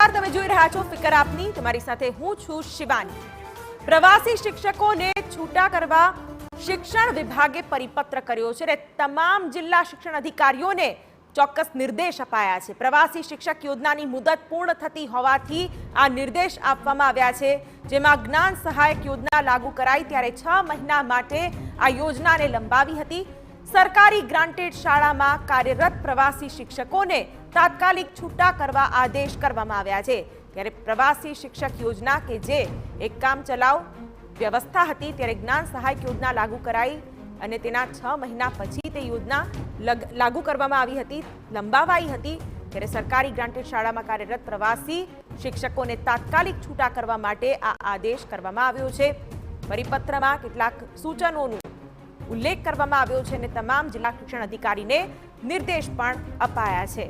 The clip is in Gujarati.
નમસ્કાર, તમે જોઈ રહ્યા છો ફિકર આપની. તમારી સાથે હું છું શિવાની. પ્રવાસી શિક્ષકોને છૂટા કરવા શિક્ષણ વિભાગે પરિપત્ર કર્યો છે અને તમામ જિલ્લા શિક્ષણ અધિકારીઓને ચોક્કસ નિર્દેશ અપાયા છે. પ્રવાસી શિક્ષક યોજનાની મુદત પૂર્ણ થતી હોવાથી આ નિર્દેશ આપવામાં આવ્યા છે, જેમાં જ્ઞાન સહાયક યોજના લાગુ કરાઈ ત્યારે 6 મહિના માટે આ યોજનાને લંબાવી હતી. સરકારી ગ્રાન્ટેડ શાળામાં કાર્યરત પ્રવાસી શિક્ષકોને તાત્કાલિક છૂટા કરવા આદેશ કરવામાં આવ્યા છે. ત્યારે પ્રવાસી શિક્ષક યોજના કે જે એક કામ ચલાવ વ્યવસ્થા હતી, ત્યારે જ્ઞાન સહાયક યોજના લાગુ કરાઈ અને તેના 6 મહિના પછી તે યોજના લાગુ કરવામાં આવી હતી, લંબાવાઈ હતી. ત્યારે સરકારી ગ્રાન્ટેડ શાળામાં કાર્યરત પ્રવાસી શિક્ષકોને તાત્કાલિક છૂટા કરવા માટે આ આદેશ કરવામાં આવ્યો છે. પરિપત્રમાં કેટલાક સૂચનોનું ઉલ્લેખ કરવામાં આવ્યો છે અને તમામ જિલ્લા શિક્ષણ અધિકારીને નિર્દેશ પણ અપાયા છે.